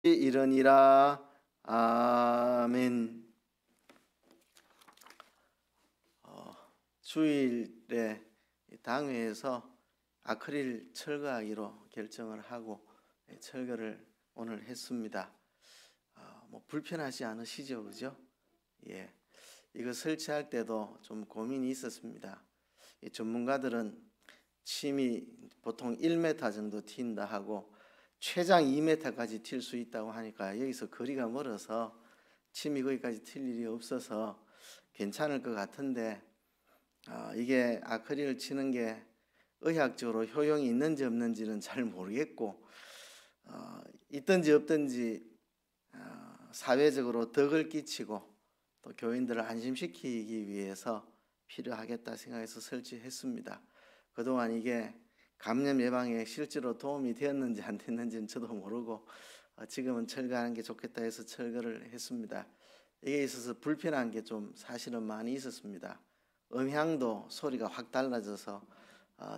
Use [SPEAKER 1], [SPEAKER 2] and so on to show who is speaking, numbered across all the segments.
[SPEAKER 1] 이르니라. 아멘. 주일에 당회에서 아크릴 철거하기로 결정을 하고 철거를 오늘 했습니다. 뭐 불편하지 않으시죠, 그죠? 예, 이거 설치할 때도 좀 고민이 있었습니다. 이 전문가들은 침이 보통 1m 정도 튄다 하고 최장 2m까지 튈 수 있다고 하니까 여기서 거리가 멀어서 침이 거기까지 튈 일이 없어서 괜찮을 것 같은데 이게 아크릴을 치는 게 의학적으로 효용이 있는지 없는지는 잘 모르겠고 있든지 없든지 사회적으로 덕을 끼치고 또 교인들을 안심시키기 위해서 필요하겠다 생각해서 설치했습니다. 그동안 이게 감염 예방에 실제로 도움이 되었는지 안 됐는지는 저도 모르고 지금은 철거하는 게 좋겠다 해서 철거를 했습니다. 이게 있어서 불편한 게 좀 사실은 많이 있었습니다. 음향도 소리가 확 달라져서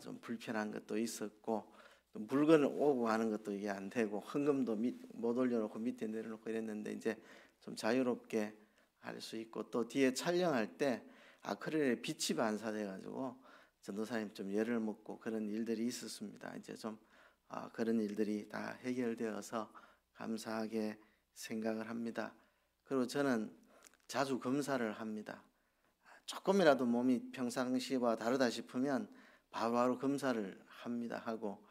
[SPEAKER 1] 좀 불편한 것도 있었고 물건을 오고 가는 것도 이게 안 되고 헌금도 못 올려놓고 밑에 내려놓고 이랬는데 이제 좀 자유롭게 할 수 있고 또 뒤에 촬영할 때 아크릴에 빛이 반사돼 가지고 전도사님 좀 열을 먹고 그런 일들이 있었습니다. 이제 좀 그런 일들이 다 해결되어서 감사하게 생각을 합니다. 그리고 저는 자주 검사를 합니다. 조금이라도 몸이 평상시와 다르다 싶으면 바로 검사를 합니다. 하고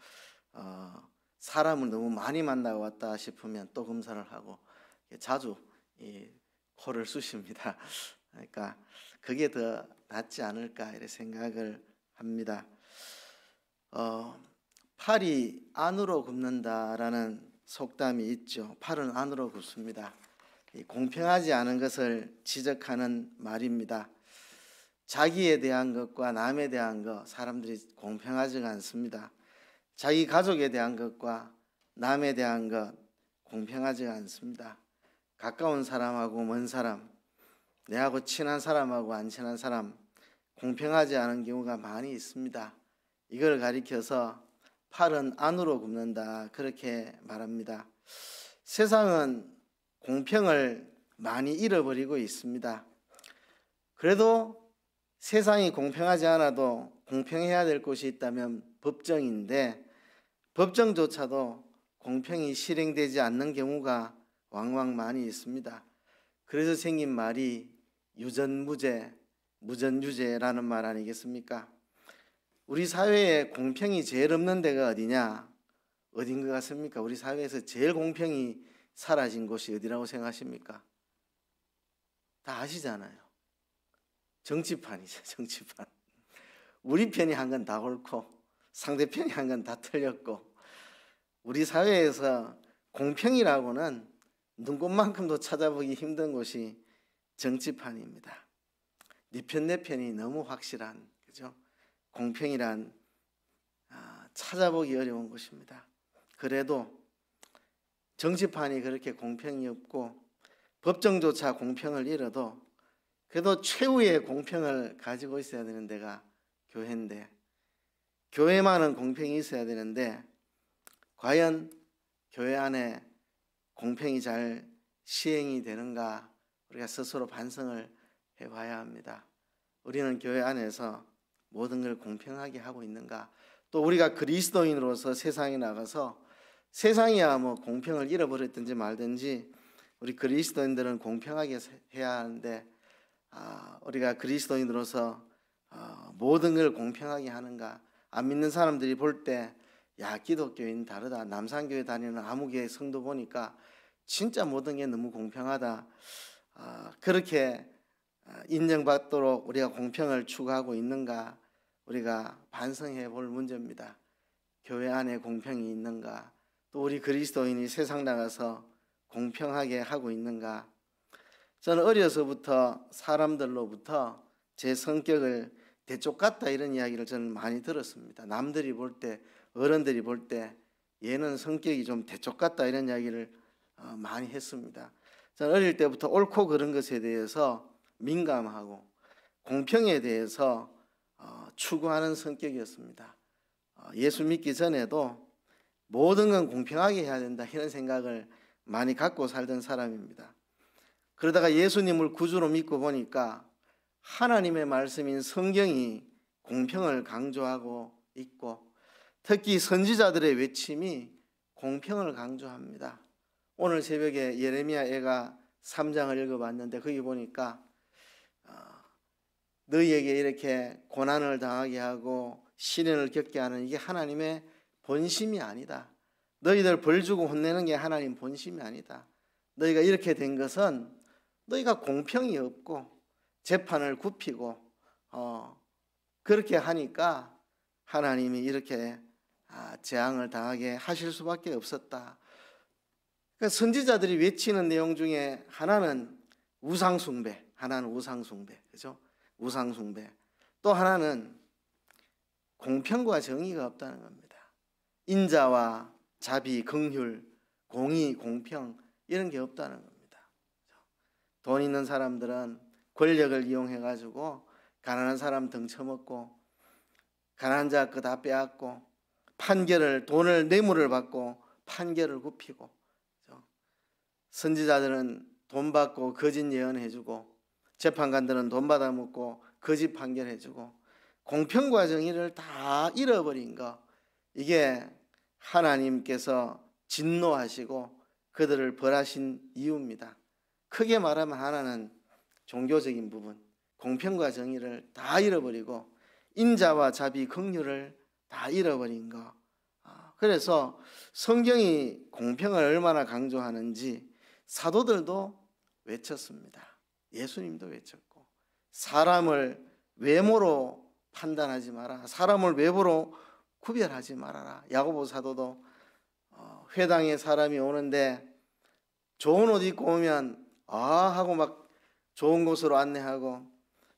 [SPEAKER 1] 사람을 너무 많이 만나고 왔다 싶으면 또 검사를 하고 자주 코를 쑤십니다. 그러니까 그게 더 낫지 않을까 이렇게 생각을 합니다. 팔이 안으로 굽는다라는 속담이 있죠. 팔은 안으로 굽습니다. 공평하지 않은 것을 지적하는 말입니다. 자기에 대한 것과 남에 대한 것 사람들이 공평하지가 않습니다. 자기 가족에 대한 것과 남에 대한 것 공평하지가 않습니다. 가까운 사람하고 먼 사람, 내하고 친한 사람하고 안 친한 사람 공평하지 않은 경우가 많이 있습니다. 이걸 가리켜서 팔은 안으로 굽는다 그렇게 말합니다. 세상은 공평을 많이 잃어버리고 있습니다. 그래도 세상이 공평하지 않아도 공평해야 될 곳이 있다면 법정인데 법정조차도 공평이 실행되지 않는 경우가 왕왕 많이 있습니다. 그래서 생긴 말이 유전무죄, 무전유죄라는 말 아니겠습니까? 우리 사회에 공평이 제일 없는 데가 어디냐? 어딘 것 같습니까? 우리 사회에서 제일 공평이 사라진 곳이 어디라고 생각하십니까? 다 아시잖아요. 정치판이죠. 정치판. 우리 편이 한 건 다 옳고 상대편이 한 건 다 틀렸고 우리 사회에서 공평이라고는 눈꽃만큼도 찾아보기 힘든 곳이 정치판입니다. 네 편 내 편이 너무 확실한 그죠? 공평이란 찾아보기 어려운 곳입니다. 그래도 정치판이 그렇게 공평이 없고 법정조차 공평을 잃어도 그래도 최후의 공평을 가지고 있어야 되는 데가 교회인데 교회만은 공평이 있어야 되는데 과연 교회 안에 공평이 잘 시행이 되는가 우리가 스스로 반성을 해봐야 합니다. 우리는 교회 안에서 모든 걸 공평하게 하고 있는가? 또 우리가 그리스도인으로서 세상에 나가서 세상이야 뭐 공평을 잃어버렸든지 말든지 우리 그리스도인들은 공평하게 해야 하는데 우리가 그리스도인으로서 모든 걸 공평하게 하는가? 안 믿는 사람들이 볼 때 야 기독교인 다르다. 남산교회 다니는 아무개 성도 보니까 진짜 모든 게 너무 공평하다. 그렇게 인정받도록 우리가 공평을 추구하고 있는가? 우리가 반성해 볼 문제입니다. 교회 안에 공평이 있는가? 또 우리 그리스도인이 세상 나가서 공평하게 하고 있는가? 저는 어려서부터 사람들로부터 제 성격을 대쪽같다 이런 이야기를 저는 많이 들었습니다. 남들이 볼 때 어른들이 볼 때 얘는 성격이 좀 대쪽같다 이런 이야기를 많이 했습니다. 저는 어릴 때부터 옳고 그른 것에 대해서 민감하고 공평에 대해서 추구하는 성격이었습니다. 예수 믿기 전에도 모든 건 공평하게 해야 된다 이런 생각을 많이 갖고 살던 사람입니다. 그러다가 예수님을 구주로 믿고 보니까 하나님의 말씀인 성경이 공평을 강조하고 있고, 특히 선지자들의 외침이 공평을 강조합니다. 오늘 새벽에 예레미야애가 3장을 읽어봤는데 거기 보니까 너희에게 이렇게 고난을 당하게 하고 시련을 겪게 하는 이게 하나님의 본심이 아니다. 너희들 벌 주고 혼내는 게 하나님 본심이 아니다. 너희가 이렇게 된 것은 너희가 공평이 없고 재판을 굽히고 그렇게 하니까 하나님이 이렇게 재앙을 당하게 하실 수밖에 없었다. 그러니까 선지자들이 외치는 내용 중에 하나는 우상숭배, 그죠? 우상숭배. 또 하나는 공평과 정의가 없다는 겁니다. 인자와 자비, 긍휼, 공의, 공평 이런 게 없다는 겁니다. 돈 있는 사람들은 권력을 이용해 가지고 가난한 사람 등쳐먹고, 가난한 자 거 다 빼앗고, 판결을, 돈을 뇌물을 받고 판결을 굽히고, 그죠? 선지자들은 돈 받고 거짓 예언해주고, 재판관들은 돈 받아 먹고 거짓 판결해주고, 공평과 정의를 다 잃어버린 거, 이게 하나님께서 진노하시고 그들을 벌하신 이유입니다. 크게 말하면 하나는 종교적인 부분, 공평과 정의를 다 잃어버리고 인자와 자비, 긍휼을 다 잃어버린 거. 그래서 성경이 공평을 얼마나 강조하는지 사도들도 외쳤습니다. 예수님도 외쳤고, 사람을 외모로 판단하지 마라, 사람을 외모로 구별하지 말아라. 야고보 사도도 회당에 사람이 오는데 좋은 옷 입고 오면 하고 막 좋은 곳으로 안내하고,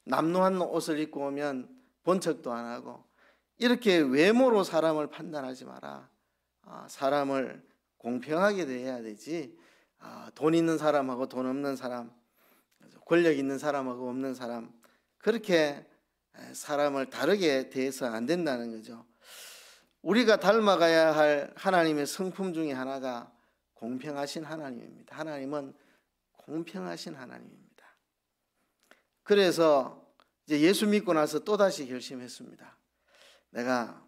[SPEAKER 1] 남루한 옷을 입고 오면 본 척도 안 하고, 이렇게 외모로 사람을 판단하지 마라. 사람을 공평하게 대해야 되지, 돈 있는 사람하고 돈 없는 사람, 권력 있는 사람하고 없는 사람, 그렇게 사람을 다르게 대해서 안 된다는 거죠. 우리가 닮아가야 할 하나님의 성품 중에 하나가 공평하신 하나님입니다. 하나님은 공평하신 하나님입니다. 그래서 이제 예수 믿고 나서 또다시 결심했습니다. 내가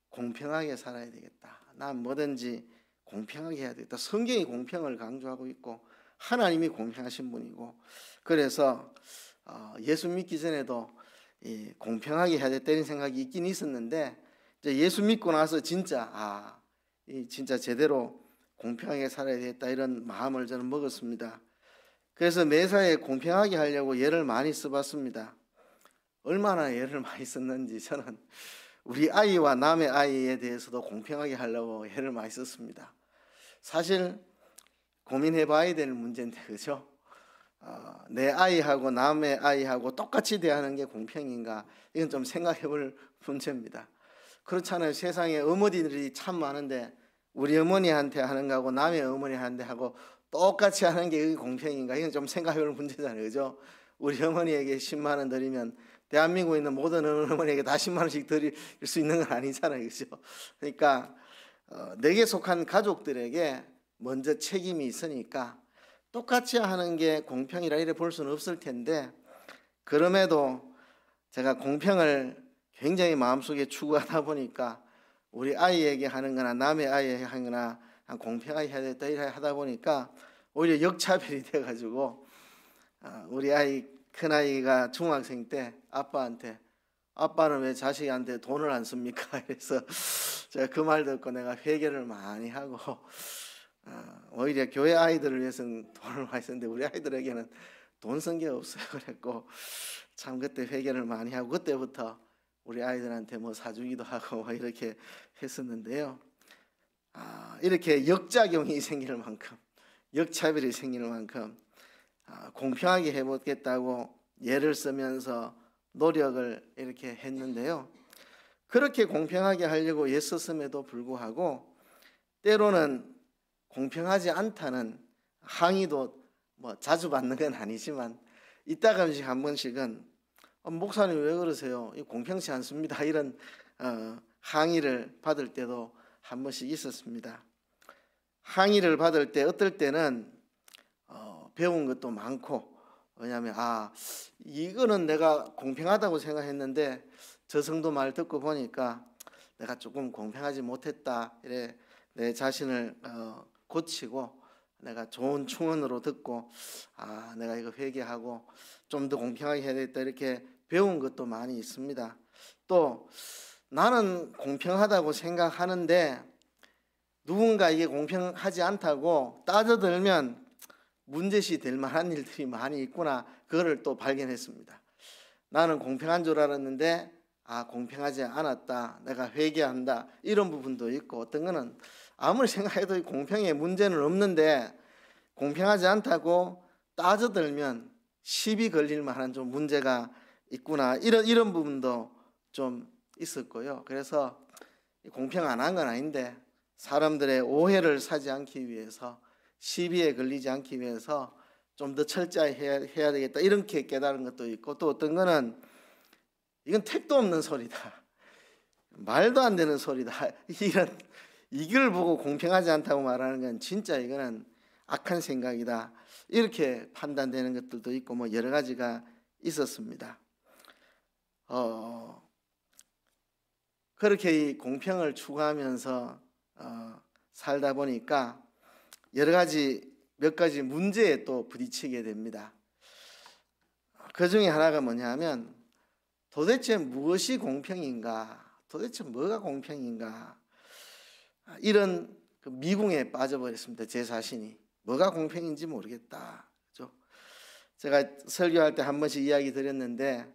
[SPEAKER 1] 공평하게 살아야 되겠다. 난 뭐든지 공평하게 해야 되겠다. 성경이 공평을 강조하고 있고 하나님이 공평하신 분이고, 그래서 예수 믿기 전에도 공평하게 해야 되겠다는 생각이 있긴 있었는데, 이제 예수 믿고 나서 진짜 진짜 제대로 공평하게 살아야 되겠다 이런 마음을 저는 먹었습니다. 그래서 매사에 공평하게 하려고 예를 많이 써봤습니다. 얼마나 예를 많이 썼는지 저는 우리 아이와 남의 아이에 대해서도 공평하게 하려고 예를 많이 썼습니다. 사실 고민해 봐야 될 문제인데, 그죠? 내 아이하고 남의 아이하고 똑같이 대하는 게 공평인가, 이건 좀 생각해 볼 문제입니다. 그렇잖아요. 세상에 어머니들이 참 많은데 우리 어머니한테 하는 거하고 남의 어머니한테 하고 똑같이 하는 게 공평인가, 이건 좀 생각해 볼 문제잖아요. 그죠? 우리 어머니에게 10만 원 드리면 대한민국에 있는 모든 어머니에게 다 10만 원씩 드릴 수 있는 건 아니잖아요. 그죠? 그러니까 내게 속한 가족들에게 먼저 책임이 있으니까 똑같이 하는 게 공평이라 이래 볼 수는 없을 텐데, 그럼에도 제가 공평을 굉장히 마음속에 추구하다 보니까 우리 아이에게 하는 거나 남의 아이에게 하는 거나 공평하게 해야 되겠다 이래 하다 보니까 오히려 역차별이 돼가지고, 우리 아이 큰아이가 중학생 때 아빠한테 아빠는 왜 자식한테 돈을 안 씁니까? 그래서 제가 그 말 듣고 내가 회개를 많이 하고, 오히려 교회 아이들을 위해서는 돈을 많이 쓰는데 우리 아이들에게는 돈 쓴 게 없어요. 그랬고 참 그때 회개를 많이 하고, 그때부터 우리 아이들한테 뭐 사주기도 하고 뭐 이렇게 했었는데요. 이렇게 역작용이 생길 만큼, 역차별이 생길 만큼 공평하게 해보겠다고 예를 쓰면서 노력을 이렇게 했는데요. 그렇게 공평하게 하려고 애썼음에도 불구하고 때로는 공평하지 않다는 항의도 뭐 자주 받는 건 아니지만 이따금씩 한 번씩은 목사님 왜 그러세요? 공평치 않습니다. 이런 항의를 받을 때도 한 번씩 있었습니다. 항의를 받을 때 어떨 때는 배운 것도 많고, 왜냐하면 이거는 내가 공평하다고 생각했는데 저 성도 말 듣고 보니까 내가 조금 공평하지 못했다, 이래 내 자신을 고치고 내가 좋은 충언으로 듣고 내가 이거 회개하고 좀 더 공평하게 해야 되겠다, 이렇게 배운 것도 많이 있습니다. 또 나는 공평하다고 생각하는데 누군가 이게 공평하지 않다고 따져들면 문제시 될 만한 일들이 많이 있구나, 그거를 또 발견했습니다. 나는 공평한 줄 알았는데 공평하지 않았다, 내가 회개한다, 이런 부분도 있고, 어떤 거는 아무리 생각해도 공평에 문제는 없는데 공평하지 않다고 따져들면 시비 걸릴 만한 좀 문제가 있구나, 이런 부분도 좀 있었고요. 그래서 공평 안 한 건 아닌데 사람들의 오해를 사지 않기 위해서, 시비에 걸리지 않기 위해서 좀 더 철저히 해야 되겠다, 이렇게 깨달은 것도 있고, 또 어떤 거는 이건 택도 없는 소리다, 말도 안 되는 소리다, 이걸 보고 공평하지 않다고 말하는 건 진짜 이거는 악한 생각이다, 이렇게 판단되는 것들도 있고, 뭐 여러 가지가 있었습니다. 그렇게 이 공평을 추구하면서 살다 보니까 몇 가지 문제에 또 부딪히게 됩니다. 그 중에 하나가 뭐냐면, 도대체 무엇이 공평인가, 도대체 뭐가 공평인가, 이런 미궁에 빠져버렸습니다. 제 자신이 뭐가 공평인지 모르겠다. 그렇죠? 제가 설교할 때 한 번씩 이야기 드렸는데,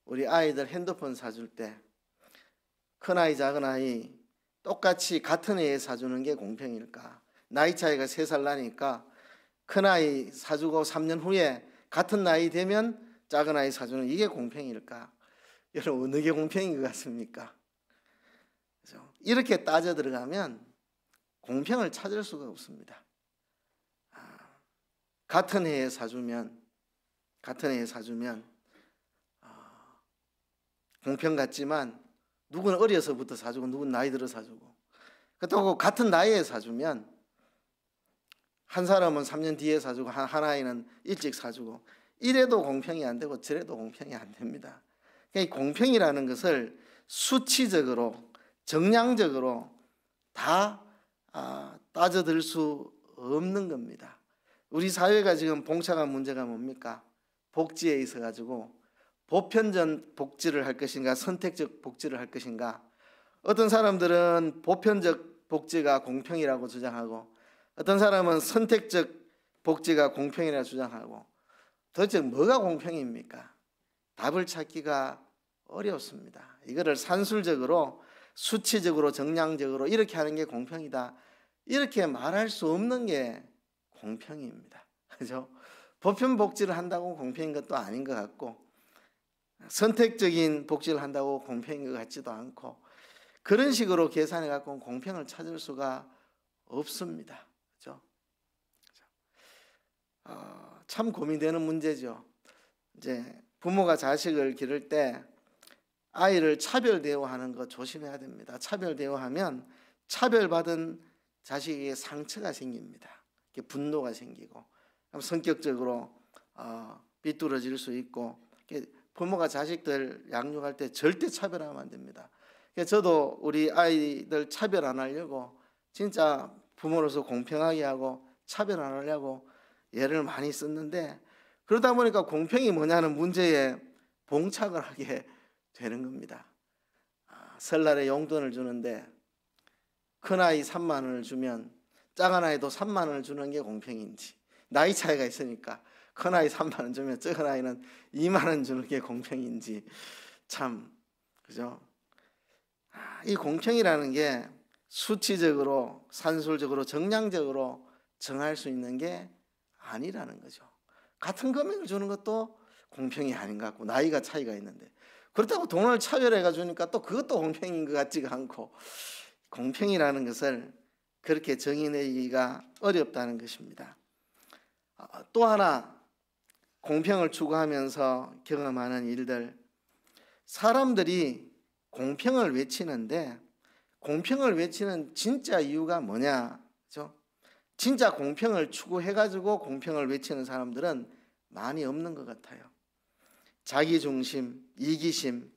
[SPEAKER 1] 우리 아이들 핸드폰 사줄 때 큰아이 작은아이 똑같이 같은 해에 사주는 게 공평일까? 나이 차이가 3살 나니까 큰아이 사주고 3년 후에 같은 나이 되면 작은아이 사주는, 이게 공평일까? 여러분, 어느 게 공평인 것 같습니까? 그렇죠? 이렇게 따져 들어가면 공평을 찾을 수가 없습니다. 같은 해에 사주면 공평 같지만 누구는 어려서부터 사주고 누구는 나이 들어 사주고, 그렇다고 같은 나이에 사주면 한 사람은 3년 뒤에 사주고 한 아이는 일찍 사주고, 이래도 공평이 안 되고 저래도 공평이 안 됩니다. 그러니까 이 공평이라는 것을 수치적으로 정량적으로 다 따져들 수 없는 겁니다. 우리 사회가 지금 봉착한 문제가 뭡니까? 복지에 있어 가지고 보편적 복지를 할 것인가, 선택적 복지를 할 것인가. 어떤 사람들은 보편적 복지가 공평이라고 주장하고, 어떤 사람은 선택적 복지가 공평이라고 주장하고, 도대체 뭐가 공평입니까? 답을 찾기가 어렵습니다. 이거를 산술적으로, 수치적으로, 정량적으로 이렇게 하는 게 공평이다, 이렇게 말할 수 없는 게 공평입니다. 그죠? 보편 복지를 한다고 공평인 것도 아닌 것 같고, 선택적인 복지를 한다고 공평인 것 같지도 않고, 그런 식으로 계산해 갖고 공평을 찾을 수가 없습니다. 그죠? 참 고민되는 문제죠. 이제 부모가 자식을 기를 때 아이를 차별 대우하는 거 조심해야 됩니다. 차별 대우하면 차별받은 자식에게 상처가 생깁니다. 분노가 생기고 성격적으로 비뚤어질 수 있고, 부모가 자식들 양육할 때 절대 차별하면 안 됩니다. 저도 우리 아이들 차별 안 하려고 진짜 부모로서 공평하게 하고 차별 안 하려고 애를 많이 썼는데, 그러다 보니까 공평이 뭐냐는 문제에 봉착을 하게 되는 겁니다. 설날에 용돈을 주는데 큰아이 3만 원을 주면 작은아이도 3만 원을 주는 게 공평인지, 나이 차이가 있으니까 큰아이 3만 원 주면 작은아이는 2만 원 주는 게 공평인지, 참, 그죠? 이 공평이라는 게 수치적으로, 산술적으로, 정량적으로 정할 수 있는 게 아니라는 거죠. 같은 금액을 주는 것도 공평이 아닌 것 같고, 나이가 차이가 있는데, 그렇다고 돈을 차별해가 주니까 또 그것도 공평인 것 같지가 않고, 공평이라는 것을 그렇게 정의내기가 어렵다는 것입니다. 또 하나, 공평을 추구하면서 경험하는 일들, 사람들이 공평을 외치는데 공평을 외치는 진짜 이유가 뭐냐? 그렇죠? 진짜 공평을 추구해가지고 공평을 외치는 사람들은 많이 없는 것 같아요. 자기중심, 이기심,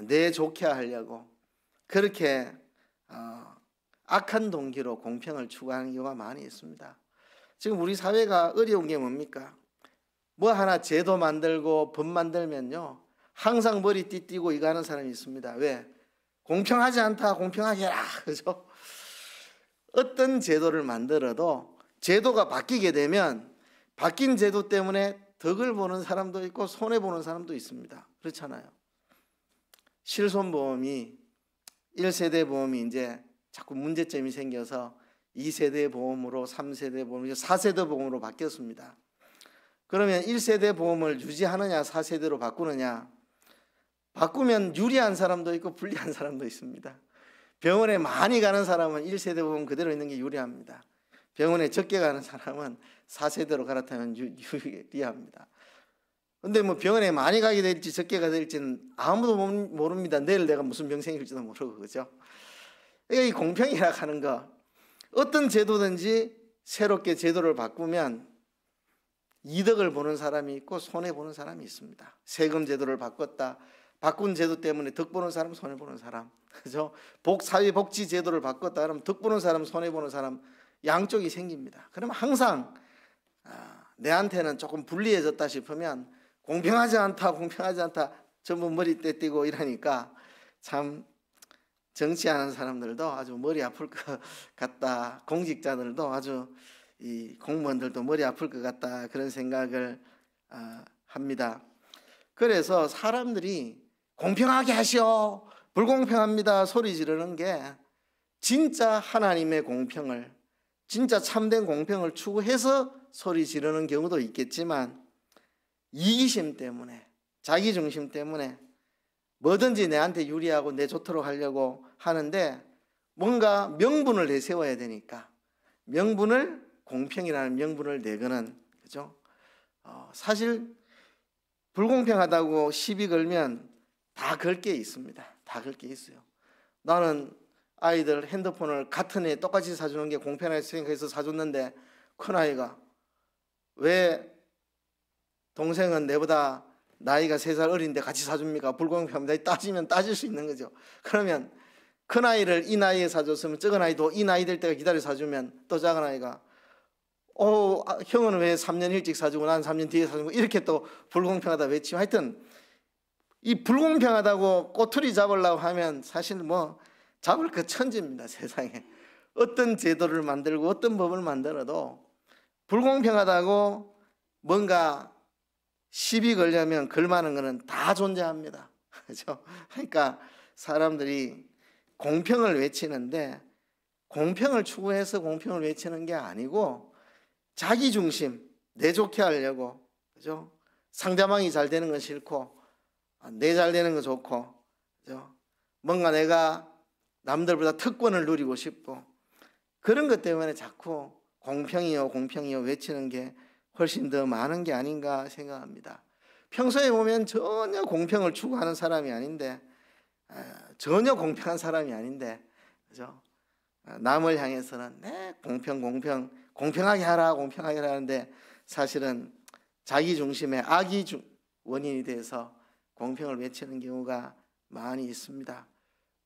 [SPEAKER 1] 내 좋게 하려고 그렇게 악한 동기로 공평을 추구하는 경우가 많이 있습니다. 지금 우리 사회가 어려운 게 뭡니까? 뭐 하나 제도 만들고 법 만들면요 항상 머리 띠띠고 이거 하는 사람이 있습니다. 왜? 공평하지 않다, 공평하게 해라, 그죠? 어떤 제도를 만들어도 제도가 바뀌게 되면 바뀐 제도 때문에 덕을 보는 사람도 있고 손해보는 사람도 있습니다. 그렇잖아요. 실손보험이 1세대 보험이 이제 자꾸 문제점이 생겨서 2세대 보험으로 3세대 보험, 4세대 보험으로 바뀌었습니다. 그러면 1세대 보험을 유지하느냐 4세대로 바꾸느냐, 바꾸면 유리한 사람도 있고 불리한 사람도 있습니다. 병원에 많이 가는 사람은 1세대 보험 그대로 있는 게 유리합니다. 병원에 적게 가는 사람은 4세대로 갈아타면 유리합니다. 근데 뭐 병원에 많이 가게 될지 적게 가게 될지는 아무도 모릅니다. 내일 내가 무슨 병 생길지도 모르고, 그죠? 이 공평이라 하는 거, 어떤 제도든지 새롭게 제도를 바꾸면 이득을 보는 사람이 있고 손해보는 사람이 있습니다. 세금 제도를 바꿨다, 바꾼 제도 때문에 득 보는 사람, 손해 보는 사람, 그죠? 사회복지 제도를 바꿨다 그러면 득 보는 사람, 손해 보는 사람 양쪽이 생깁니다. 그러면 항상 내한테는 조금 불리해졌다 싶으면 공평하지 않다, 공평하지 않다 전부 머리 떼띠고 이러니까 참 정치하는 사람들도 아주 머리 아플 것 같다, 공직자들도 아주 이 공무원들도 머리 아플 것 같다, 그런 생각을 합니다. 그래서 사람들이 공평하게 하시오, 불공평합니다 소리 지르는 게 진짜 하나님의 공평을, 진짜 참된 공평을 추구해서 소리 지르는 경우도 있겠지만 이기심 때문에, 자기중심 때문에 뭐든지 내한테 유리하고 내 좋도록 하려고 하는데 뭔가 명분을 내세워야 되니까 명분을, 공평이라는 명분을 내거는, 그죠? 사실 불공평하다고 시비 걸면 다 걸 게 있습니다. 다 걸 게 있어요. 나는 아이들 핸드폰을 같은 애 똑같이 사주는 게 공평하게 생각해서 사줬는데 큰아이가 왜 동생은 내보다 나이가 3살 어린데 같이 사줍니까? 불공평합니다. 따지면 따질 수 있는 거죠. 그러면 큰아이를 이 나이에 사줬으면 작은 아이도 이 나이 될 때가 기다려 사주면 또 작은 아이가 형은 왜 3년 일찍 사주고 난 3년 뒤에 사주고 이렇게 또 불공평하다 외치고, 하여튼 이 불공평하다고 꼬투리 잡으려고 하면 사실 뭐 잡을 그 천지입니다. 세상에 어떤 제도를 만들고 어떤 법을 만들어도 불공평하다고 뭔가 시비 걸려면 걸만한 거는 다 존재합니다. 그렇죠? 그러니까 사람들이 공평을 외치는데 공평을 추구해서 공평을 외치는 게 아니고 자기 중심, 내 좋게 하려고, 그죠? 상대방이 잘 되는 건 싫고 내 잘 되는 거 좋고, 그죠? 뭔가 내가 남들보다 특권을 누리고 싶고 그런 것 때문에 자꾸 공평이요 공평이요 외치는 게 훨씬 더 많은 게 아닌가 생각합니다. 평소에 보면 전혀 공평을 추구하는 사람이 아닌데, 전혀 공평한 사람이 아닌데, 그죠? 남을 향해서는 네, 공평하게 하라, 공평하게 하라는데 사실은 자기 중심의 악이 원인이 돼서 공평을 외치는 경우가 많이 있습니다.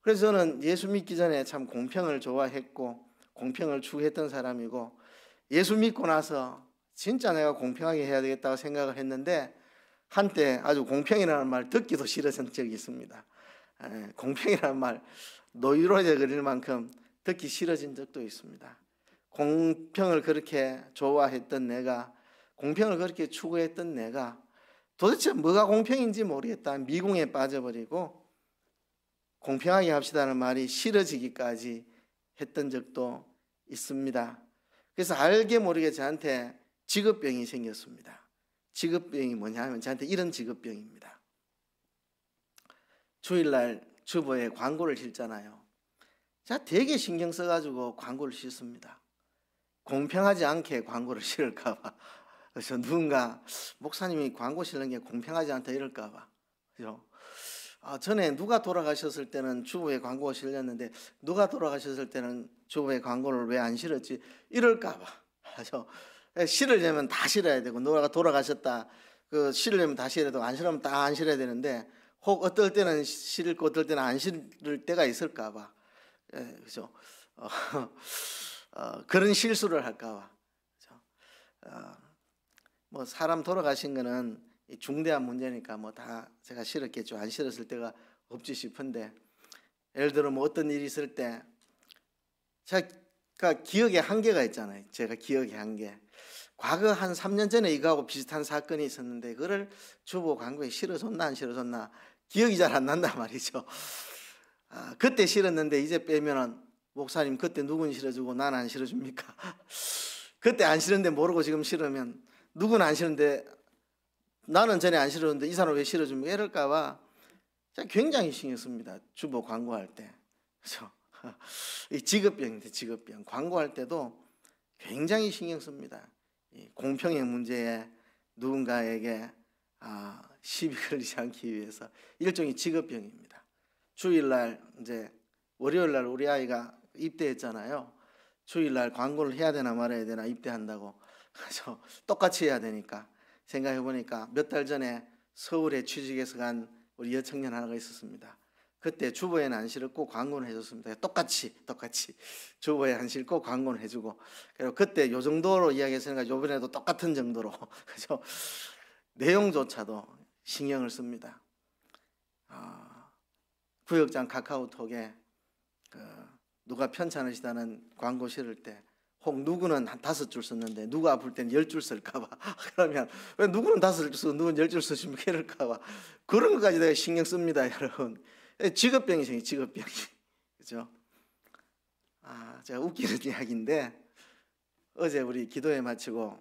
[SPEAKER 1] 그래서 저는 예수 믿기 전에 참 공평을 좋아했고 공평을 추구했던 사람이고, 예수 믿고 나서 진짜 내가 공평하게 해야 되겠다고 생각을 했는데 한때 아주 공평이라는 말 듣기도 싫어진 적이 있습니다. 공평이라는 말 노이로제 그릴 만큼 듣기 싫어진 적도 있습니다. 공평을 그렇게 좋아했던 내가, 공평을 그렇게 추구했던 내가 도대체 뭐가 공평인지 모르겠다, 미궁에 빠져버리고 공평하게 합시다는 말이 싫어지기까지 했던 적도 있습니다. 그래서 알게 모르게 저한테 직업병이 생겼습니다. 직업병이 뭐냐 하면 저한테 이런 직업병입니다. 주일날 주보에 광고를 실잖아요. 제가 되게 신경 써가지고 광고를 싣습니다. 공평하지 않게 광고를 실을까봐. 그래서 누군가 목사님이 광고 실는 게 공평하지 않다 이럴까봐. 그죠? 전에 누가 돌아가셨을 때는 주보에 광고가 실렸는데 누가 돌아가셨을 때는 주보에 광고를 왜 안 실었지? 이럴까 봐. 그래서 실으려면 다 실어야 되고, 누가 돌아가셨다 그 실으려면 다 실어야 되고, 안 실으면 다 안 실어야 되는데, 혹 어떨 때는 실고 어떨 때는 안 실을 때가 있을까 봐. 그죠? 그런 실수를 할까 봐. 그죠? 뭐 사람 돌아가신 거는 중대한 문제니까 뭐 다 제가 실었겠죠. 안 실었을 때가 없지 싶은데, 예를 들어 뭐 어떤 일이 있을 때 제가 기억에 한계가 있잖아요. 제가 기억에 한계. 과거 한 3년 전에 이거하고 비슷한 사건이 있었는데 그거를 주보 광고에 실어줬나 안 실어줬나 기억이 잘 안 난단 말이죠. 그때 실었는데 이제 빼면은, 목사님 그때 누군 실어주고 나는 안 실어줍니까? 그때 안 실었는데 모르고 지금 실으면, 누군 안 실었는데 나는 전에 안 실었는데 이 사람 왜 실어줍니까? 이럴까 봐 제가 굉장히 신경 씁니다. 주보 광고할 때. 그렇죠? 이 직업병인데, 직업병. 광고할 때도 굉장히 신경 씁니다. 이 공평의 문제에 누군가에게 시비 걸리지 않기 위해서. 일종의 직업병입니다. 주일날 이제 월요일날 우리 아이가 입대했잖아요. 주일날 광고를 해야 되나 말아야 되나 입대한다고. 그래서 똑같이 해야 되니까 생각해 보니까 몇 달 전에 서울에 취직해서 간 우리 여청년 하나가 있었습니다. 그때 주보에는 안 실었고 광고는 해줬습니다. 똑같이 주보에 안 실고 광고는 해주고, 그리고 그때 요 정도로 이야기했으니까 이번에도 똑같은 정도로 그죠? 내용조차도 신경을 씁니다. 구역장 카카오톡에 누가 편찮으시다는 광고 실을 때, 혹 누구는 한 5줄 썼는데 누가 아플 때는 10줄 쓸까봐 그러면 왜 누구는 5줄 쓰고 누구는 10줄 쓰시면 이럴까봐 그런 것까지 내가 신경 씁니다, 여러분. 직업병이죠, 직업병이. 그죠? 제가 웃기는 이야기인데, 어제 우리 기도회 마치고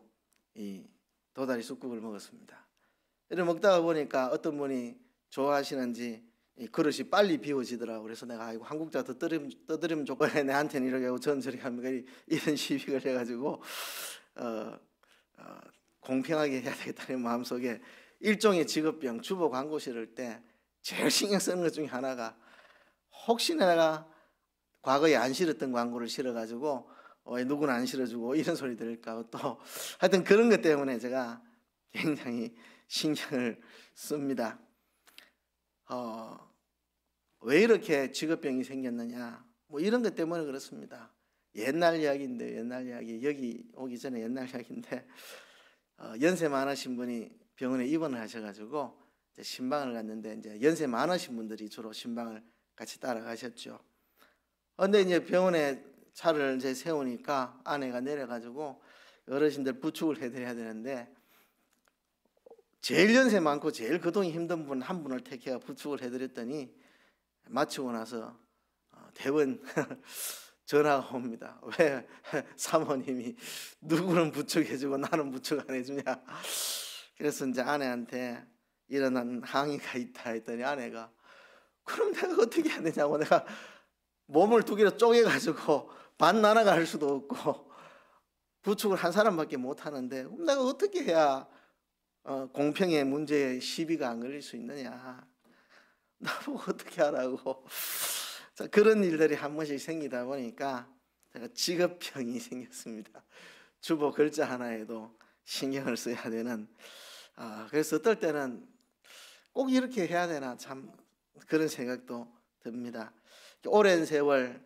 [SPEAKER 1] 이 도다리 쑥국을 먹었습니다. 이렇게 먹다가 보니까 어떤 분이 좋아하시는지 이 그릇이 빨리 비워지더라고. 그래서 내가 이거 한국자 떠들이면 좋겠네, 내한테는 이렇게 하고 전 저렇게 하면 이런 시비를 해가지고 공평하게 해야 되겠다는 마음속에 일종의 직업병, 주보 광고 실을 때 제일 신경 쓰는 것 중에 하나가, 혹시나 내가 과거에 안 실었던 광고를 실어가지고 누구는 안 실어주고 이런 소리 들을까, 또 하여튼 그런 것 때문에 제가 굉장히 신경을 씁니다. 왜 이렇게 직업병이 생겼느냐, 뭐 이런 것 때문에 그렇습니다. 옛날 이야기인데, 옛날 이야기, 여기 오기 전에 옛날 이야기인데, 연세 많으신 분이 병원에 입원을 하셔가지고 이제 신방을 갔는데, 이제 연세 많으신 분들이 주로 신방을 같이 따라가셨죠. 근데 이제 병원에 차를 이제 세우니까 아내가 내려가지고 어르신들 부축을 해드려야 되는데, 제일 연세 많고 제일 거동이 힘든 분 한 분을 택해가 부축을 해드렸더니 마치고 나서 대원 전화가 옵니다. 왜 사모님이 누구는 부축해주고 나는 부축 안 해주냐. 그래서 이제 아내한테 일어난 항의가 있다 했더니 아내가, 그럼 내가 어떻게 해야 되냐고. 내가 몸을 2개로 쪼개가지고 반 나눠가 할 수도 없고 부축을 한 사람밖에 못 하는데, 그럼 내가 어떻게 해야 공평의 문제에 시비가 안 걸릴 수 있느냐. 나보고 어떻게 하라고. 자, 그런 일들이 한 번씩 생기다 보니까 제가 직업병이 생겼습니다. 주보 글자 하나에도 신경을 써야 되는. 그래서 어떨 때는 꼭 이렇게 해야 되나, 참 그런 생각도 듭니다. 오랜 세월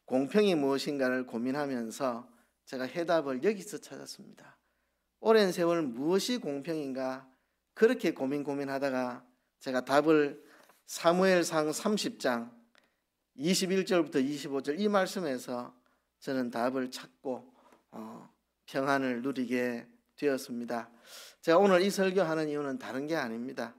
[SPEAKER 1] 공평이 무엇인가를 고민하면서 제가 해답을 여기서 찾았습니다. 오랜 세월 무엇이 공평인가 그렇게 고민하다가 제가 답을 사무엘상 30장 21절부터 25절 이 말씀에서 저는 답을 찾고 평안을 누리게 되었습니다. 제가 오늘 이 설교하는 이유는 다른 게 아닙니다.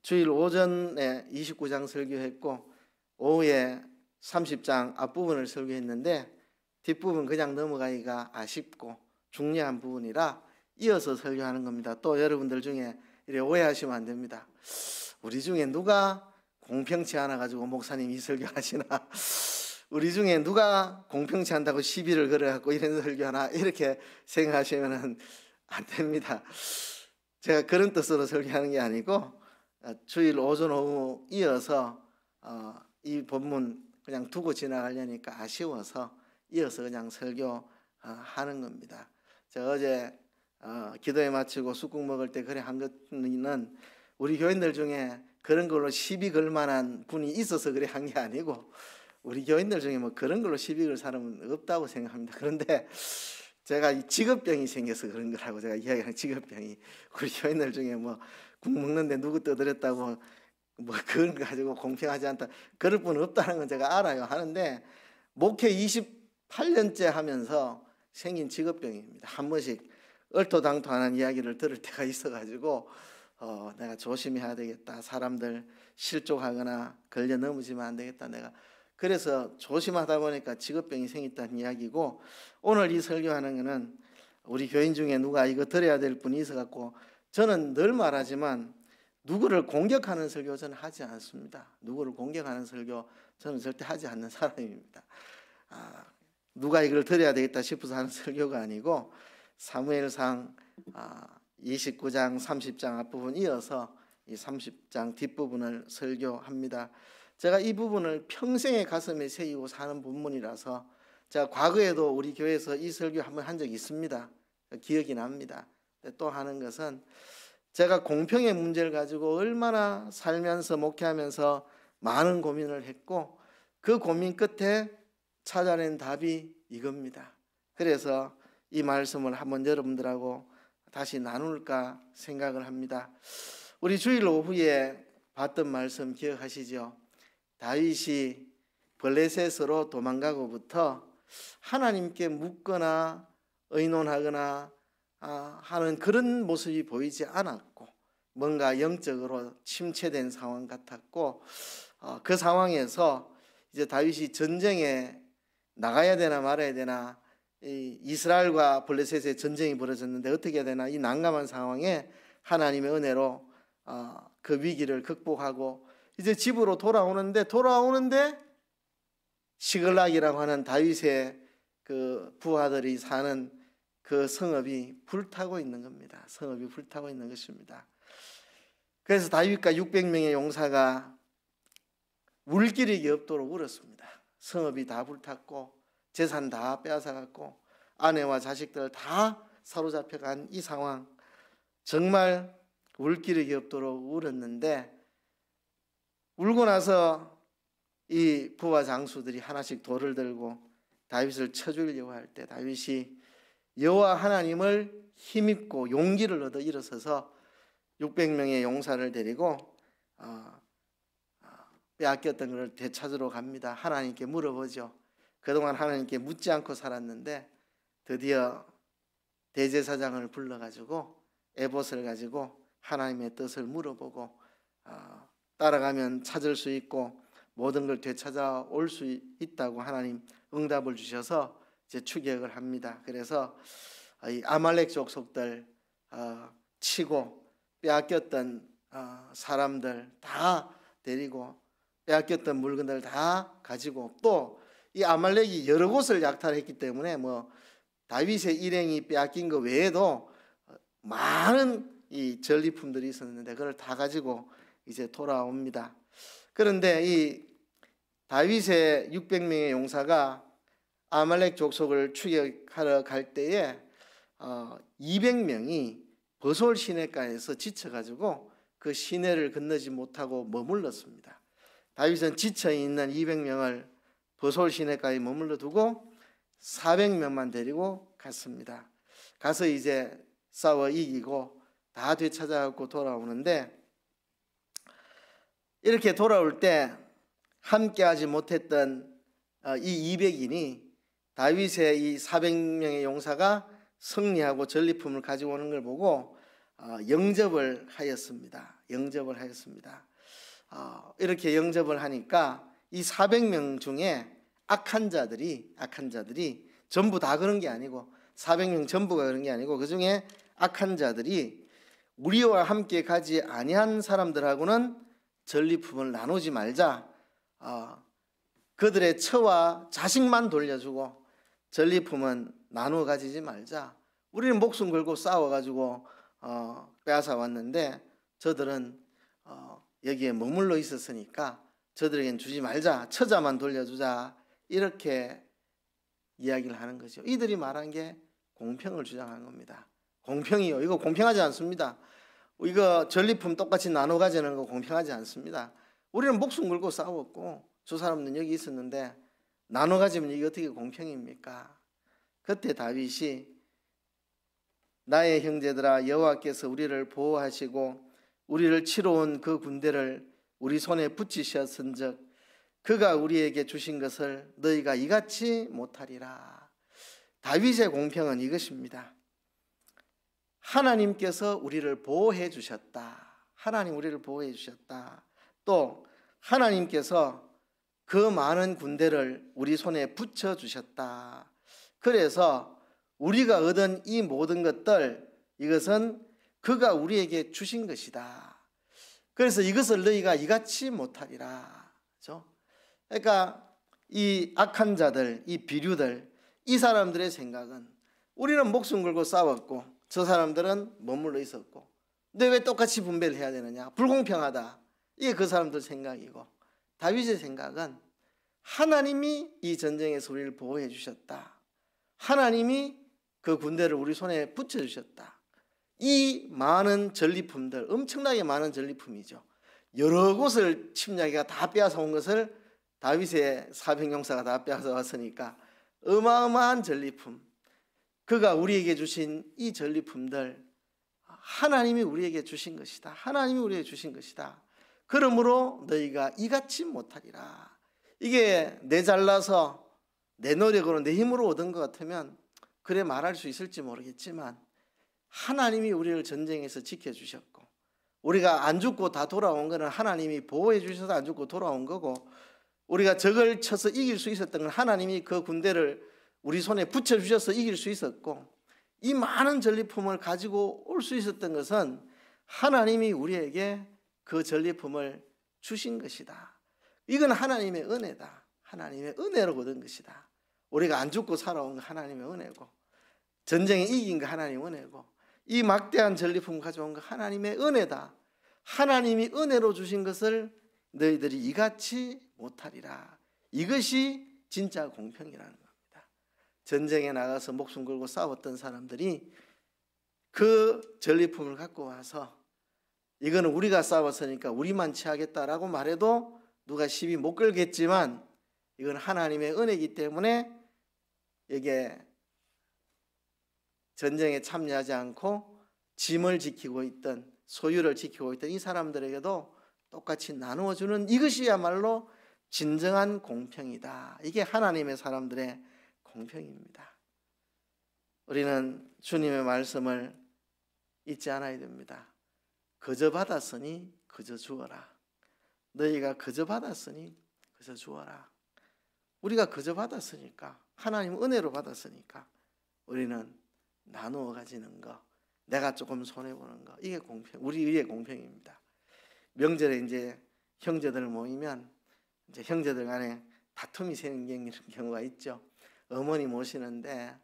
[SPEAKER 1] 주일 오전에 29장 설교했고 오후에 30장 앞부분을 설교했는데 뒷부분 그냥 넘어가기가 아쉽고 중요한 부분이라 이어서 설교하는 겁니다. 또 여러분들 중에 이래 오해하시면 안 됩니다. 우리 중에 누가 공평치 않아 가지고 목사님 이 설교하시나, 우리 중에 누가 공평치 않다고 시비를 걸어갖고 이런 설교하나, 이렇게 생각하시면 안 됩니다. 제가 그런 뜻으로 설교하는 게 아니고 주일 오전 오후 이어서 이 본문 그냥 두고 지나가려니까 아쉬워서 이어서 그냥 설교하는 겁니다. 제가 어제 기도회 마치고 쑥국 먹을 때 그래 한 것은 우리 교인들 중에 그런 걸로 시비 걸 만한 분이 있어서 그래 한 게 아니고 우리 교인들 중에 뭐 그런 걸로 시비 걸 사람은 없다고 생각합니다. 그런데 제가 이 직업병이 생겨서 그런 거라고 제가 이야기하는 직업병이 우리 교인들 중에 뭐 국 먹는데 누구 떠들었다고 뭐 그런 거 가지고 공평하지 않다 그럴 분 없다는 건 제가 알아요. 하는데 목회 28년째 하면서 생긴 직업병입니다. 한 번씩 얼토당토하는 이야기를 들을 때가 있어가지고 내가 조심해야 되겠다. 사람들 실족하거나 걸려 넘어지면 안 되겠다. 내가 그래서 조심하다 보니까 직업병이 생겼다는 이야기고, 오늘 이 설교하는 거는 우리 교인 중에 누가 이거 들어야 될 분이 있어갖고, 저는 늘 말하지만 누구를 공격하는 설교 저는 하지 않습니다. 누구를 공격하는 설교 저는 절대 하지 않는 사람입니다. 누가 이걸 들어야 되겠다 싶어서 하는 설교가 아니고 사무엘상 29장 30장 앞부분 이어서 이 30장 뒷부분을 설교합니다. 제가 이 부분을 평생의 가슴에 새기고 사는 본문이라서 제가 과거에도 우리 교회에서 이 설교 한번 한 적이 있습니다. 기억이 납니다. 또 하는 것은 제가 공평의 문제를 가지고 얼마나 살면서 목회하면서 많은 고민을 했고 그 고민 끝에 찾아낸 답이 이겁니다. 그래서 이 말씀을 한번 여러분들하고 다시 나눌까 생각을 합니다. 우리 주일 오후에 봤던 말씀 기억하시죠? 다윗이 블레셋으로 도망가고부터 하나님께 묻거나 의논하거나 하는 그런 모습이 보이지 않았고 뭔가 영적으로 침체된 상황 같았고 그 상황에서 이제 다윗이 전쟁에 나가야 되나 말아야 되나, 이스라엘과 블레셋의 전쟁이 벌어졌는데 어떻게 해야 되나, 이 난감한 상황에 하나님의 은혜로 그 위기를 극복하고 이제 집으로 돌아오는데 시글락이라고 하는 다윗의 그 부하들이 사는 그 성읍이 불타고 있는 겁니다. 성읍이 불타고 있는 것입니다. 그래서 다윗과 600명의 용사가 울기력이 없도록 울었습니다. 성읍이 다 불탔고 재산 다 빼앗아갔고 아내와 자식들 다 사로잡혀간 이 상황, 정말 울기력이 없도록 울었는데, 울고 나서 이 부하 장수들이 하나씩 돌을 들고 다윗을 쳐 죽이려고 할 때 다윗이 여호와 하나님을 힘입고 용기를 얻어 일어서서 600명의 용사를 데리고 빼앗겼던 것을 되찾으러 갑니다. 하나님께 물어보죠. 그동안 하나님께 묻지 않고 살았는데 드디어 대제사장을 불러가지고 에봇을 가지고 하나님의 뜻을 물어보고 따라가면 찾을 수 있고 모든 걸 되찾아올 수 있다고 하나님 응답을 주셔서 이제 추격을 합니다. 그래서 이 아말렉 족속들 치고 빼앗겼던 사람들 다 데리고 빼앗겼던 물건들 다 가지고, 또 이 아말렉이 여러 곳을 약탈했기 때문에 뭐 다윗의 일행이 빼앗긴 것 외에도 많은 이 전리품들이 있었는데 그걸 다 가지고 이제 돌아옵니다. 그런데 이 다윗의 600명의 용사가 아말렉 족속을 추격하러 갈 때에 200명이 버솔 시내가에서 지쳐가지고 그 시내를 건너지 못하고 머물렀습니다. 다윗은 지쳐있는 200명을 버솔 시내가에 머물러 두고 400명만 데리고 갔습니다. 가서 이제 싸워 이기고 다 되찾아갖고 돌아오는데, 이렇게 돌아올 때 함께하지 못했던 이 200인이 다윗의 이 400명의 용사가 승리하고 전리품을 가지고 오는 걸 보고 영접을 하였습니다. 이렇게 영접을 하니까 이 400명 중에 악한 자들이 전부 다 그런 게 아니고 400명 전부가 그런 게 아니고 그 중에 악한 자들이 우리와 함께 가지 아니한 사람들하고는 전리품을 나누지 말자, 그들의 처와 자식만 돌려주고 전리품은 나누어 가지지 말자, 우리는 목숨 걸고 싸워가지고 빼앗아 왔는데 저들은 여기에 머물러 있었으니까 저들에겐 주지 말자, 처자만 돌려주자, 이렇게 이야기를 하는 거죠. 이들이 말한 게 공평을 주장한 겁니다. 공평이요, 이거 공평하지 않습니다. 이거 전리품 똑같이 나눠 가지는 거 공평하지 않습니다. 우리는 목숨 걸고 싸웠고 저 사람들은 여기 있었는데 나눠 가지면 이게 어떻게 공평입니까? 그때 다윗이 나의 형제들아, 여호와께서 우리를 보호하시고 우리를 치러 온 그 군대를 우리 손에 붙이셨은즉 그가 우리에게 주신 것을 너희가 이같이 못하리라. 다윗의 공평은 이것입니다. 하나님께서 우리를 보호해 주셨다. 하나님 우리를 보호해 주셨다. 또 하나님께서 그 많은 군대를 우리 손에 붙여 주셨다. 그래서 우리가 얻은 이 모든 것들, 이것은 그가 우리에게 주신 것이다. 그래서 이것을 너희가 이같이 못하리라. 그렇죠? 그러니까 이 악한 자들, 이 비류들, 이 사람들의 생각은 우리는 목숨 걸고 싸웠고 저 사람들은 머물러 있었고, 근데 왜 똑같이 분배를 해야 되느냐? 불공평하다. 이게 그 사람들 생각이고, 다윗의 생각은 하나님이 이 전쟁에서 우리를 보호해 주셨다. 하나님이 그 군대를 우리 손에 붙여주셨다. 이 많은 전리품들, 엄청나게 많은 전리품이죠. 여러 곳을 침략해가 다 빼앗아 온 것을 다윗의 사병용사가 다 빼앗아 왔으니까 어마어마한 전리품, 그가 우리에게 주신 이 전리품들 하나님이 우리에게 주신 것이다. 하나님이 우리에게 주신 것이다. 그러므로 너희가 이같이 못하리라. 이게 내 잘나서 내 노력으로 내 힘으로 얻은 것 같으면 그래 말할 수 있을지 모르겠지만, 하나님이 우리를 전쟁에서 지켜주셨고 우리가 안 죽고 다 돌아온 거는 하나님이 보호해 주셔서 안 죽고 돌아온 거고, 우리가 적을 쳐서 이길 수 있었던 건 하나님이 그 군대를 우리 손에 붙여주셔서 이길 수 있었고, 이 많은 전리품을 가지고 올 수 있었던 것은 하나님이 우리에게 그 전리품을 주신 것이다. 이건 하나님의 은혜다. 하나님의 은혜로 얻은 것이다. 우리가 안 죽고 살아온 거 하나님의 은혜고, 전쟁에 이긴 거 하나님의 은혜고, 이 막대한 전리품 가져온 거 하나님의 은혜다. 하나님이 은혜로 주신 것을 너희들이 이같이 못하리라. 이것이 진짜 공평이라는 겁니다. 전쟁에 나가서 목숨 걸고 싸웠던 사람들이 그 전리품을 갖고 와서 이거는 우리가 싸웠으니까 우리만 취하겠다라고 말해도 누가 시비 못 걸겠지만, 이건 하나님의 은혜이기 때문에 이게 전쟁에 참여하지 않고 짐을 지키고 있던, 소유를 지키고 있던 이 사람들에게도 똑같이 나누어주는, 이것이야말로 진정한 공평이다. 이게 하나님의 사람들의 공평입니다. 우리는 주님의 말씀을 잊지 않아야 됩니다. 거저 받았으니 거저 주어라. 너희가 거저 받았으니 거저 주어라. 우리가 거저 받았으니까, 하나님 은혜로 받았으니까 우리는 나누어 가지는 거, 내가 조금 손해보는 거, 이게 공평, 우리의 공평입니다. 명절에 이제 형제들 모이면 이제 형제들 간에 다툼이 생기는 경우가 있죠. 어머니 모시는데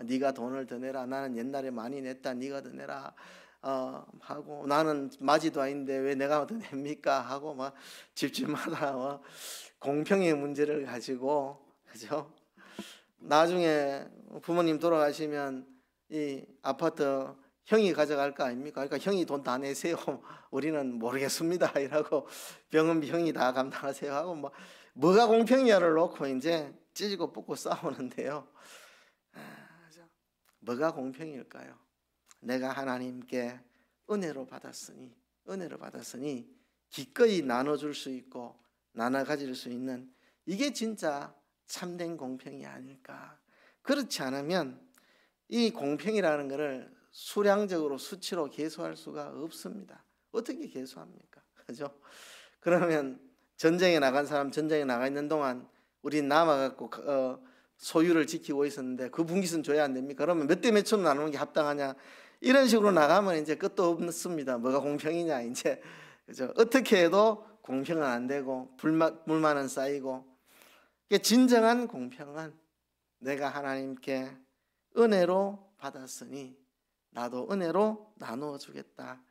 [SPEAKER 1] 네가 돈을 더 내라, 나는 옛날에 많이 냈다, 네가 더 내라 하고, 나는 맞이도 아닌데 왜 내가 더 냅니까 하고, 막 집집마다 공평의 문제를 가지고, 그죠? 나중에 부모님 돌아가시면 이 아파트 형이 가져갈 거 아닙니까? 그러니까 형이 돈 다 내세요. 우리는 모르겠습니다. 이라고 병원비 형이 다 감당하세요 하고, 뭐가 공평이야를 놓고 이제 찢고 뽑고 싸우는데요. 뭐가 공평일까요? 내가 하나님께 은혜로 받았으니 기꺼이 나눠줄 수 있고 나눠 가질 수 있는, 이게 진짜 참된 공평이 아닐까. 그렇지 않으면 이 공평이라는 것을 수량적으로 수치로 계수할 수가 없습니다. 어떻게 계수합니까? 그죠? 그러면 전쟁에 나간 사람 전쟁에 나가 있는 동안 우리 남아갖고 소유를 지키고 있었는데 그 분깃은 줘야 안 됩니까? 그러면 몇 대 몇으로 나누는 게 합당하냐? 이런 식으로 나가면 이제 끝도 없습니다. 뭐가 공평이냐 이제, 그죠? 어떻게 해도 공평은 안 되고 불만은 쌓이고. 진정한 공평은 내가 하나님께 은혜로 받았으니 나도 은혜로 나누어 주겠다.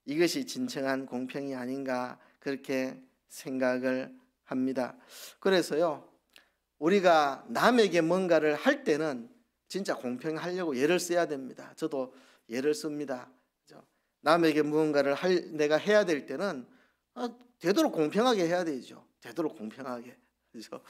[SPEAKER 1] 이것이 진정한 공평이 아닌가 그렇게 생각을 합니다. 그래서요, 우리가 남에게 뭔가를 할 때는 진짜 공평하려고 예를 써야 됩니다. 저도 예를 씁니다. 남에게 무언가를 내가 해야 될 때는 되도록 공평하게 해야 되죠. 되도록 공평하게. 그죠?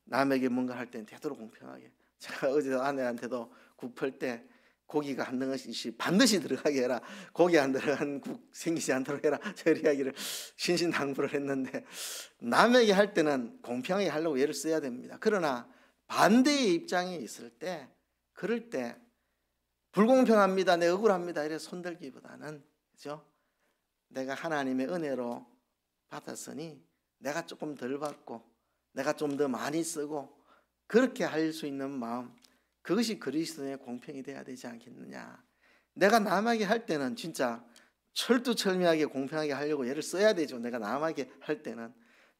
[SPEAKER 1] 남에게 뭔가 할 때는 되도록 공평하게. 제가 어제 아내한테도 국 펄 때 고기가 한 덩어리씩 반드시 들어가게 해라. 고기 안 들어간 국 생기지 않도록 해라. 저 이야기를 신신당부를 했는데, 남에게 할 때는 공평하게 하려고 예를 써야 됩니다. 그러나 반대의 입장에 있을 때, 그럴 때 불공평합니다, 내 억울합니다 이래 손들기보다는, 그죠? 내가 하나님의 은혜로 받았으니 내가 조금 덜 받고 내가 좀 더 많이 쓰고 그렇게 할 수 있는 마음, 그것이 그리스도의 공평이 돼야 되지 않겠느냐. 내가 남에게 할 때는 진짜 철두철미하게 공평하게 하려고 예를 써야 되죠. 내가 남에게 할 때는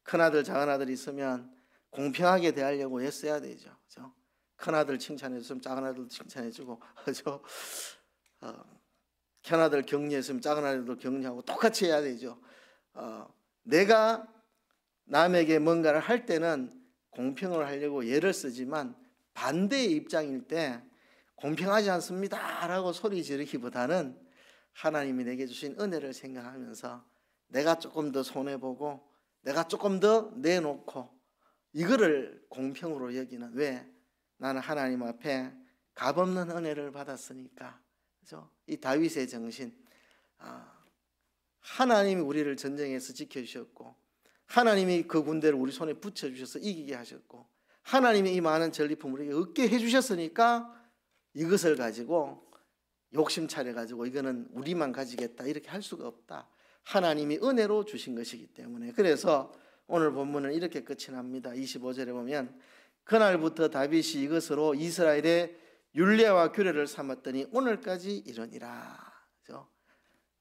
[SPEAKER 1] 큰아들 작은아들 있으면 공평하게 대하려고 애 써야 되죠. 그죠? 큰아들 칭찬해주면 작은아들도 칭찬해주고, 그죠? 큰아들 격려했으면 작은아들도 격려하고 똑같이 해야 되죠. 내가 남에게 뭔가를 할 때는 공평을 하려고 예를 쓰지만, 반대의 입장일 때 공평하지 않습니다 라고 소리 지르기보다는 하나님이 내게 주신 은혜를 생각하면서 내가 조금 더 손해보고 내가 조금 더 내놓고 이거를 공평으로 여기는, 왜? 나는 하나님 앞에 값없는 은혜를 받았으니까. 그죠? 이 다윗의 정신, 하나님이 우리를 전쟁에서 지켜주셨고, 하나님이 그 군대를 우리 손에 붙여주셔서 이기게 하셨고, 하나님이 이 많은 전리품을 우리에게 얻게 해주셨으니까 이것을 가지고 욕심 차려가지고 이거는 우리만 가지겠다 이렇게 할 수가 없다. 하나님이 은혜로 주신 것이기 때문에. 그래서 오늘 본문은 이렇게 끝이 납니다. 25절에 보면 그날부터 다윗이 이것으로 이스라엘의 율례와 규례를 삼았더니 오늘까지 이르니라.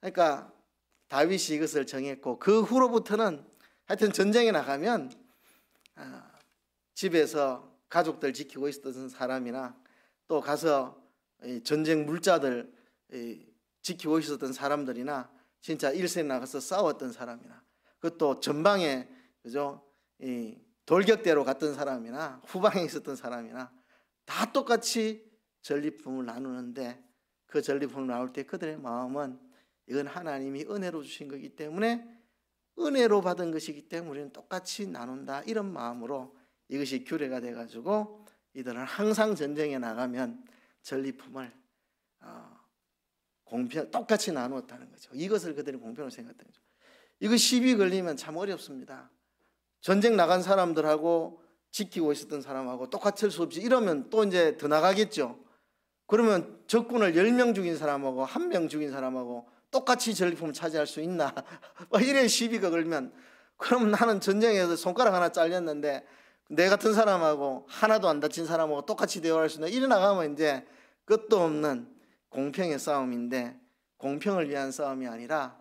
[SPEAKER 1] 그러니까 다윗이 이것을 정했고, 그 후로부터는 하여튼 전쟁에 나가면 집에서 가족들 지키고 있었던 사람이나 또 가서 전쟁 물자들 지키고 있었던 사람들이나 진짜 일선에 나가서 싸웠던 사람이나, 그것도 전방에, 그죠? 돌격대로 갔던 사람이나 후방에 있었던 사람이나 다 똑같이 전리품을 나누는데, 그 전리품을 나눌 때 그들의 마음은 이건 하나님이 은혜로 주신 거기 때문에, 은혜로 받은 것이기 때문에 우리는 똑같이 나눈다, 이런 마음으로 이것이 규례가 돼가지고 이들은 항상 전쟁에 나가면 전리품을 똑같이 나누었다는 거죠. 이것을 그들이 공평으로 생각했던 거죠. 이거 시비 걸리면 참 어렵습니다. 전쟁 나간 사람들하고 지키고 있었던 사람하고 똑같이 할 수 없이 이러면 또 이제 더 나가겠죠. 그러면 적군을 10명 죽인 사람하고 1명 죽인 사람하고 똑같이 전리품을 차지할 수 있나? 이래 시비가 걸면, 그럼 나는 전쟁에서 손가락 하나 잘렸는데 내 같은 사람하고 하나도 안 다친 사람하고 똑같이 대화할 수 있나? 이래 나가면 이제 끝도 없는 공평의 싸움인데, 공평을 위한 싸움이 아니라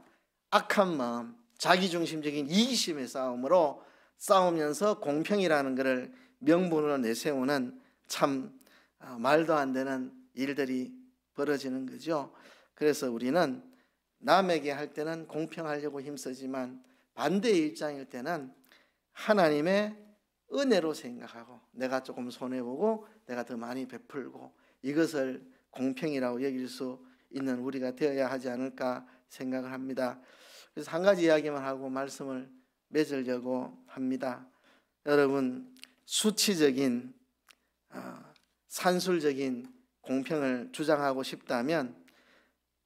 [SPEAKER 1] 악한 마음, 자기중심적인 이기심의 싸움으로 싸우면서 공평이라는 것을 명분으로 내세우는 참 말도 안 되는 일들이 벌어지는 거죠. 그래서 우리는 남에게 할 때는 공평하려고 힘쓰지만 반대의 입장일 때는 하나님의 은혜로 생각하고 내가 조금 손해보고 내가 더 많이 베풀고 이것을 공평이라고 여길 수 있는 우리가 되어야 하지 않을까 생각을 합니다. 그래서 한 가지 이야기만 하고 말씀을 맺으려고 합니다. 여러분, 수치적인 산술적인 공평을 주장하고 싶다면,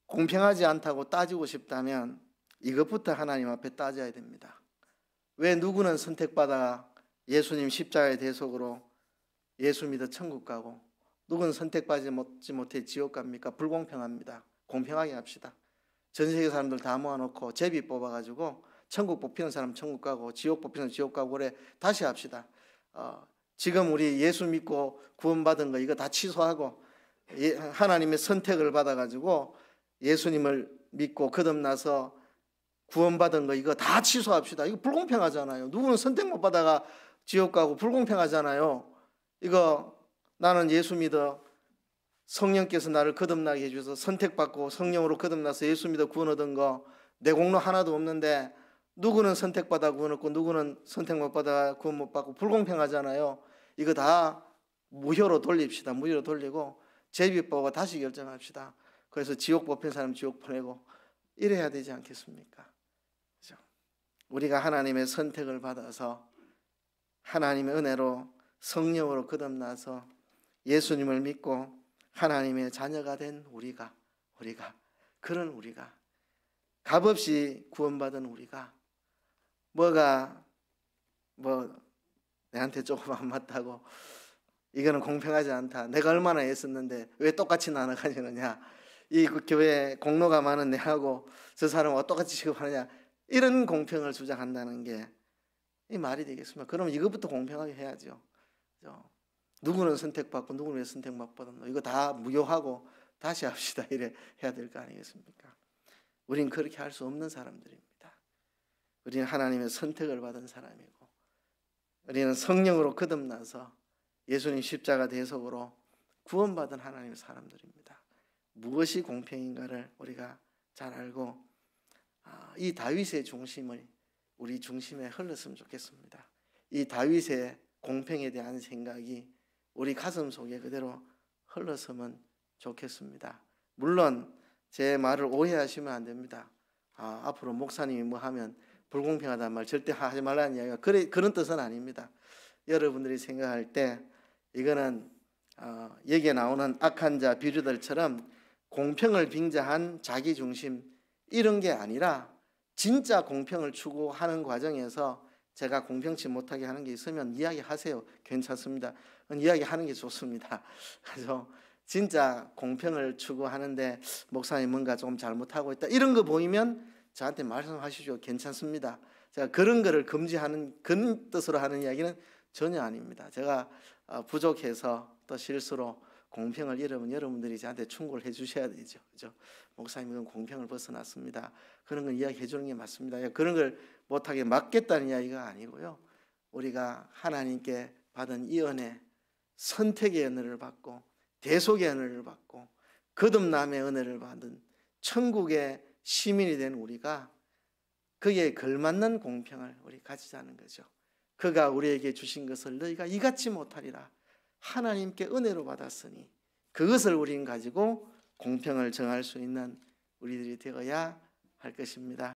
[SPEAKER 1] 공평하지 않다고 따지고 싶다면 이것부터 하나님 앞에 따져야 됩니다. 왜 누구는 선택받아 예수님 십자가의 대속으로 예수 믿어 천국 가고 누구는 선택받지 못해 지옥 갑니까? 불공평합니다. 공평하게 합시다. 전 세계 사람들 다 모아놓고 제비 뽑아가지고 천국 뽑히는 사람 천국 가고 지옥 뽑히는 사람 지옥 가고 그래 다시 합시다. 지금 우리 예수 믿고 구원받은 거 이거 다 취소하고 하나님의 선택을 받아가지고 예수님을 믿고 거듭나서 구원받은 거 이거 다 취소합시다. 이거 불공평하잖아요. 누구는 선택 못 받아가 지옥 가고 불공평하잖아요. 이거 나는 예수 믿어 성령께서 나를 거듭나게 해주셔서 선택받고 성령으로 거듭나서 예수 믿어 구원 얻은 거 내 공로 하나도 없는데 누구는 선택받아 구원 얻고 누구는 선택 못 받아 구원 못 받고 불공평하잖아요. 이거 다 무효로 돌립시다. 무효로 돌리고 제비법과 다시 결정합시다. 그래서 지옥 뽑힌 사람 지옥 보내고 이래야 되지 않겠습니까? 그렇죠? 우리가 하나님의 선택을 받아서 하나님의 은혜로 성령으로 거듭나서 예수님을 믿고 하나님의 자녀가 된 우리가 그런 우리가 값없이 구원받은 우리가 뭐가 내한테 조금 안 맞다고 이거는 공평하지 않다. 내가 얼마나 애썼는데 왜 똑같이 나눠가지느냐. 이 교회 공로가 많은 내하고 저 사람하고 똑같이 취급하느냐. 이런 공평을 주장한다는 게 이 말이 되겠습니까? 그럼 이것부터 공평하게 해야죠. 그렇죠? 누구는 선택받고 누구는 왜 선택 못 받았노. 이거 다 무효하고 다시 합시다. 이래 해야 될 거 아니겠습니까? 우린 그렇게 할 수 없는 사람들입니다. 우리는 하나님의 선택을 받은 사람이고 우리는 성령으로 거듭나서 예수님 십자가 대속으로 구원받은 하나님의 사람들입니다. 무엇이 공평인가를 우리가 잘 알고 이 다윗의 중심을 우리 중심에 흘렀으면 좋겠습니다. 이 다윗의 공평에 대한 생각이 우리 가슴 속에 그대로 흘렀으면 좋겠습니다. 물론 제 말을 오해하시면 안 됩니다. 앞으로 목사님이 뭐 하면 불공평하다는 말 절대 하지 말라는 이야기가 그런 뜻은 아닙니다. 여러분들이 생각할 때 이거는 여기에 나오는 악한 자 비류들처럼 공평을 빙자한 자기중심 이런 게 아니라 진짜 공평을 추구하는 과정에서 제가 공평치 못하게 하는 게 있으면 이야기하세요. 괜찮습니다. 이야기하는 게 좋습니다. 그래서 진짜 공평을 추구하는데 목사님 뭔가 좀 잘못하고 있다 이런 거 보이면 저한테 말씀하시죠. 괜찮습니다. 제가 그런 거를 금지하는 그런 뜻으로 하는 이야기는 전혀 아닙니다. 제가 부족해서 또 실수로 공평을 잃으면 여러분들이 저한테 충고를 해주셔야 되죠. 그죠? 목사님 이건 공평을 벗어났습니다. 그런 걸 이야기해 주는 게 맞습니다. 그런 걸 못하게 막겠다는 이야기가 아니고요. 우리가 하나님께 받은 이 은혜, 선택의 은혜를 받고 대속의 은혜를 받고 거듭남의 은혜를 받은 천국의 시민이 된 우리가 그에 걸맞는 공평을 우리 가지자는 거죠. 그가 우리에게 주신 것을 너희가 이같이 못하리라. 하나님께 은혜로 받았으니 그것을 우리는 가지고 공평을 정할 수 있는 우리들이 되어야 할 것입니다.